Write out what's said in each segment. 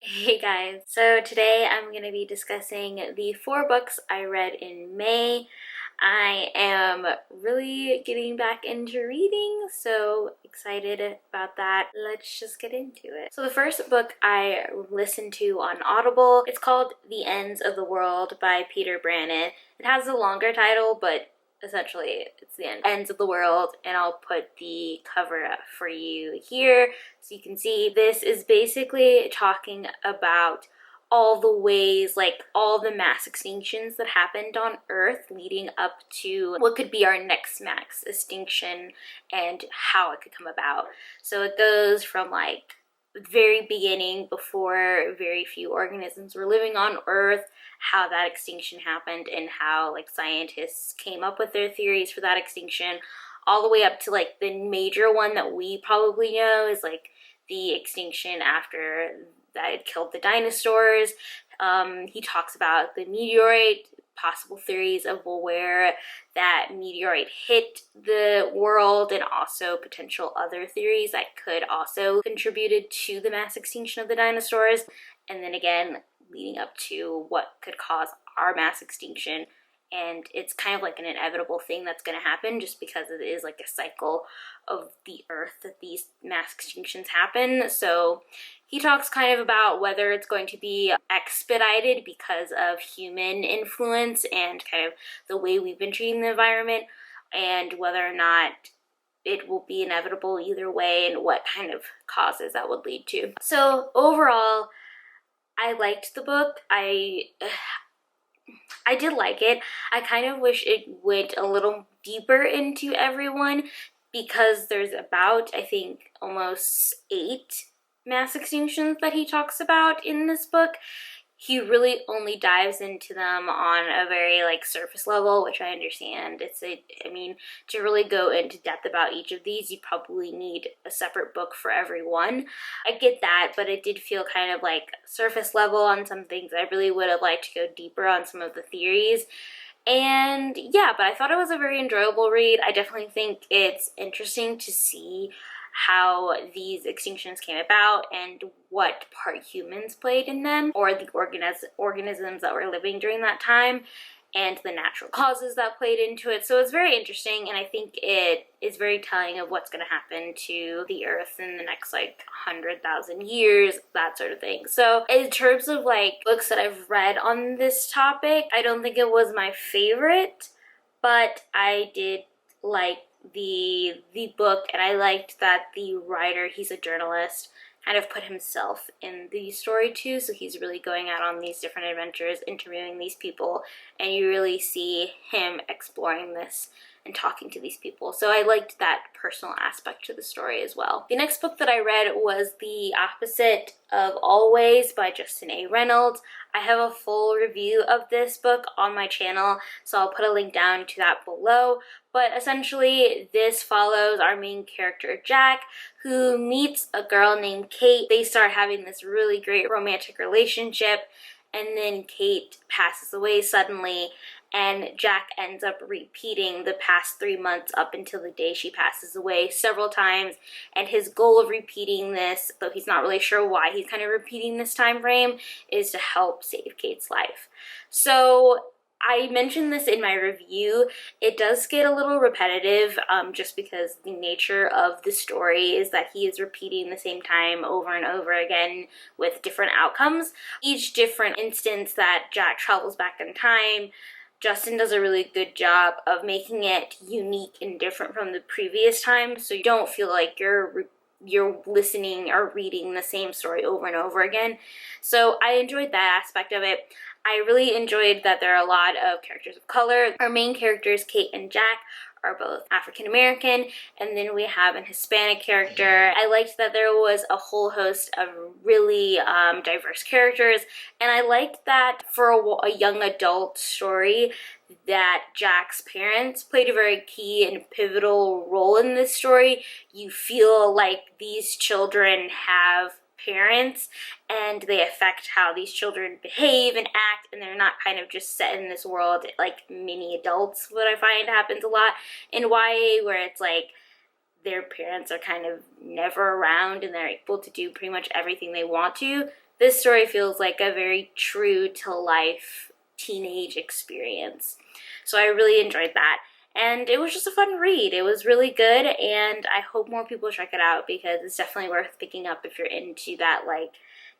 Hey guys, so today I'm going to be discussing the 4 books I read in May. I am really getting back into reading, so excited about that. Let's just get into it. So the first book I listened to on Audible, it's called The Ends of the World by Peter Brannon. It has a longer title, but essentially it's the ends of the world, and I'll put the cover up for you here so you can see. This is basically talking about all the ways, like all the mass extinctions that happened on Earth leading up to what could be our next mass extinction and how it could come about. So it goes from like the very beginning, before very few organisms were living on Earth, how that extinction happened and how like scientists came up with their theories for that extinction, all the way up to like the major one that we probably know is like the extinction after that it killed the dinosaurs. He talks about the meteorite, possible theories of where that meteorite hit the world, and also potential other theories that could also contributed to the mass extinction of the dinosaurs. And then again, leading up to what could cause our mass extinction. And it's kind of like an inevitable thing that's going to happen just because it is like a cycle of the Earth that these mass extinctions happen. So he talks kind of about whether it's going to be expedited because of human influence and kind of the way we've been treating the environment, and whether or not it will be inevitable either way, and what kind of causes that would lead to. So overall, I liked the book. I did like it. I kind of wish it went a little deeper into everyone, because there's about, I think, almost 8 mass extinctions that he talks about in this book. He really only dives into them on a very like surface level, which I understand. I mean, to really go into depth about each of these, you probably need a separate book for every one. I get that, but it did feel kind of like surface level on some things. I really would have liked to go deeper on some of the theories. And yeah, but I thought it was a very enjoyable read. I definitely think it's interesting to see how these extinctions came about and what part humans played in them, or the organisms that were living during that time, and the natural causes that played into it. So it's very interesting, and I think it is very telling of what's going to happen to the Earth in the next like 100,000 years, that sort of thing. So in terms of like books that I've read on this topic, I don't think it was my favorite, but I did like the book, and I liked that the writer, he's a journalist, kind of put himself in the story too, so he's really going out on these different adventures, interviewing these people, and you really see him exploring this and talking to these people. So I liked that personal aspect to the story as well. The next book that I read was The Opposite of Always by Justin A. Reynolds. I have a full review of this book on my channel, so I'll put a link down to that below. But essentially, this follows our main character, Jack, who meets a girl named Kate. They start having this really great romantic relationship, and then Kate passes away suddenly, and Jack ends up repeating the past 3 months up until the day she passes away several times. And his goal of repeating this, though he's not really sure why he's kind of repeating this time frame, is to help save Kate's life. So I mentioned this in my review. It does get a little repetitive, just because the nature of the story is that he is repeating the same time over and over again with different outcomes. Each different instance that Jack travels back in time, Justin does a really good job of making it unique and different from the previous time, so you don't feel like you're listening or reading the same story over and over again. So I enjoyed that aspect of it. I really enjoyed that there are a lot of characters of color. Our main characters, Kate and Jack, are both African American, and then we have an Hispanic character. I liked that there was a whole host of really diverse characters, and I liked that for a young adult story that Jack's parents played a very key and pivotal role in this story. You feel like these children have parents, and they affect how these children behave and act, and they're not kind of just set in this world like mini adults. What I find happens a lot in YA, where it's like their parents are kind of never around and they're able to do pretty much everything they want to. this story feels like a very true to life teenage experience. So I really enjoyed that. And it was just a fun read. It was really good, and I hope more people check it out because it's definitely worth picking up if you're into that like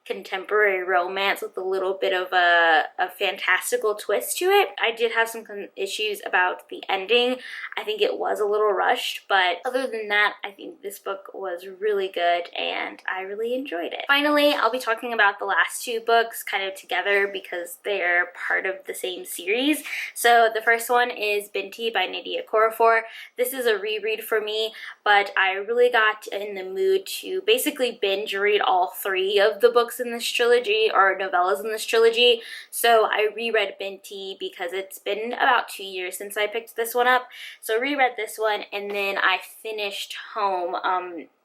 contemporary romance with a little bit of a fantastical twist to it. I did have some issues about the ending. I think it was a little rushed, but other than that, I think this book was really good and I really enjoyed it. Finally, I'll be talking about the last two books kind of together because they're part of the same series. So the first one is Binti by Nadia Korafor. This is a reread for me, but I really got in the mood to basically binge read all three of the books in this trilogy, or novellas in this trilogy. So I reread Binti because it's been about 2 years since I picked this one up. So reread this one, and then I finished Home,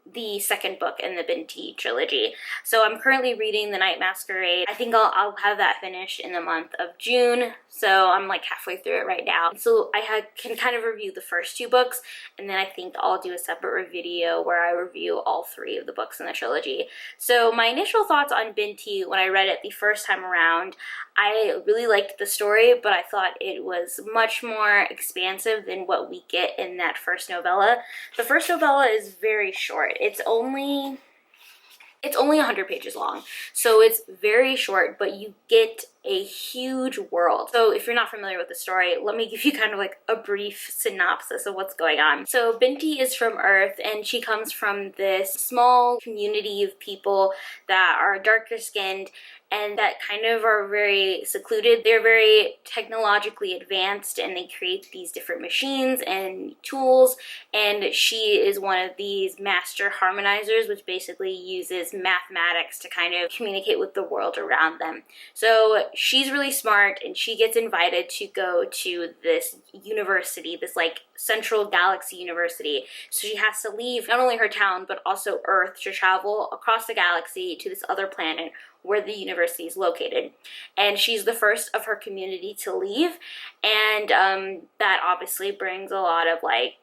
the second book in the Binti trilogy. So I'm currently reading The Night Masquerade. I think I'll have that finished in the month of June. So I'm like halfway through it right now. So I can kind of review the first two books, and then I think I'll do a separate video where I review all three of the books in the trilogy. So my initial thoughts on Binti when I read it the first time around, I really liked the story, but I thought it was much more expansive than what we get in that first novella. The first novella is very short. It's only 100 pages long, so it's very short, but you get a huge world. So if you're not familiar with the story, let me give you kind of like a brief synopsis of what's going on. So Binti is from Earth, and she comes from this small community of people that are darker skinned and that kind of are very secluded. They're very technologically advanced, and they create these different machines and tools, and she is one of these master harmonizers, which basically uses mathematics to kind of communicate with the world around them. So she's really smart, and she gets invited to go to this university, this like central galaxy university. So she has to leave not only her town, but also Earth to travel across the galaxy to this other planet where the university is located. And she's the first of her community to leave, and that obviously brings a lot of like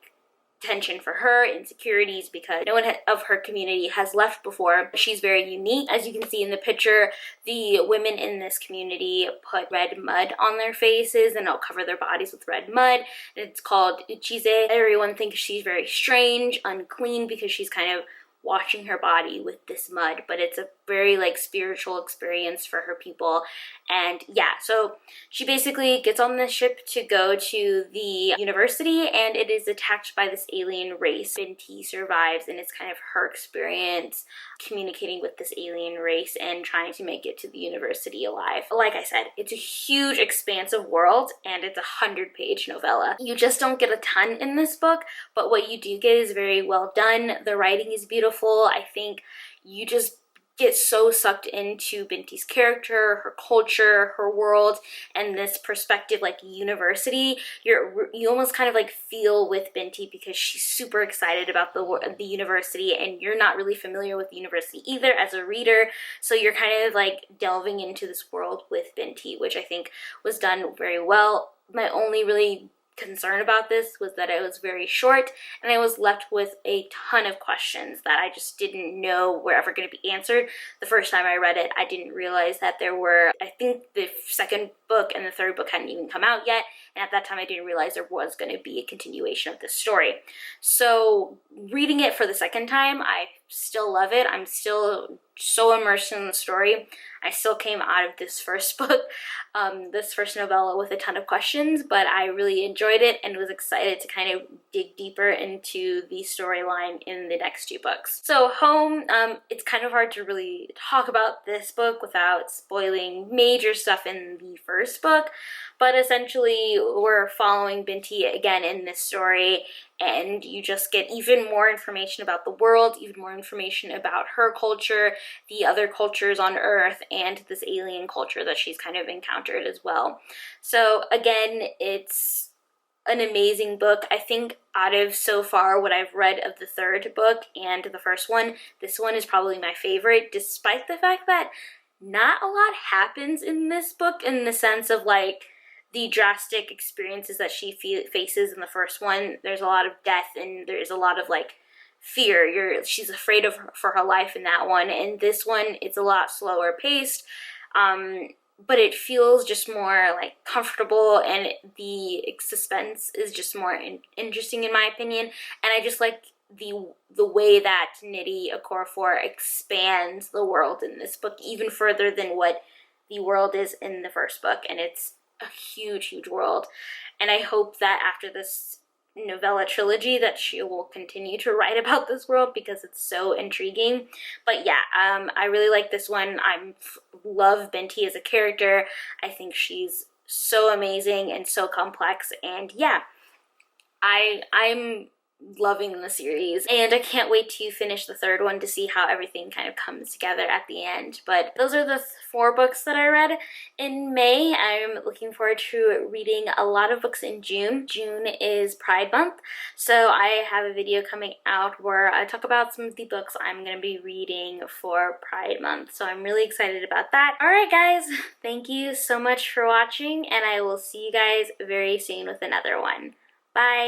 tension for her, insecurities, because no one of her community has left before. She's very unique. As you can see in the picture, the women in this community put red mud on their faces, and they'll cover their bodies with red mud. It's called uchize. Everyone thinks she's very strange, unclean, because she's kind of washing her body with this mud, but it's a very like spiritual experience for her people. And yeah, so she basically gets on the ship to go to the university, and it is attacked by this alien race. Binti survives, and it's kind of her experience communicating with this alien race and trying to make it to the university alive. Like I said, it's a huge expansive world, and it's a 100-page novella. You just don't get a ton in this book, but what you do get is very well done. The writing is beautiful. I think you just get so sucked into Binti's character, her culture, her world, and this perspective like university. You almost kind of like feel with Binti because she's super excited about the university, and you're not really familiar with the university either as a reader, so you're kind of like delving into this world with Binti, which I think was done very well. My only really concern about this was that it was very short, and I was left with a ton of questions that I just didn't know were ever going to be answered. The first time I read it, I didn't realize that there were, I think the second book and the third book hadn't even come out yet, and at that time I didn't realize there was going to be a continuation of this story. So reading it for the second time, I still love it. I'm still so immersed in the story. I still came out of this first book, this first novella, with a ton of questions, but I really enjoyed it and was excited to kind of dig deeper into the storyline in the next two books. So Home, it's kind of hard to really talk about this book without spoiling major stuff in the first book, but essentially we're following Binti again in this story, and you just get even more information about the world, even more information about her culture, the other cultures on Earth, and this alien culture that she's kind of encountered as well. So again, it's an amazing book. I think out of so far what I've read of the third book and the first one, this one is probably my favorite, despite the fact that not a lot happens in this book in the sense of like the drastic experiences that she faces in the first one. There's a lot of death, and there's a lot of like fear. She's afraid of for her life in that one. And this one, it's a lot slower paced, but it feels just more like comfortable, and the suspense is just more interesting in my opinion. And I just like the way that Nnedi Okorafor expands the world in this book even further than what the world is in the first book, and it's a huge world. And I hope that after this novella trilogy that she will continue to write about this world, because it's so intriguing. But yeah, I really like this one. I love Binti as a character. I think she's so amazing and so complex, and yeah, I'm loving the series, and I can't wait to finish the third one to see how everything kind of comes together at the end. But those are the 4 books that I read in May. I'm looking forward to reading a lot of books in June. June is Pride Month, so I have a video coming out where I talk about some of the books I'm going to be reading for Pride Month, so I'm really excited about that. Alright guys, thank you so much for watching, and I will see you guys very soon with another one. Bye!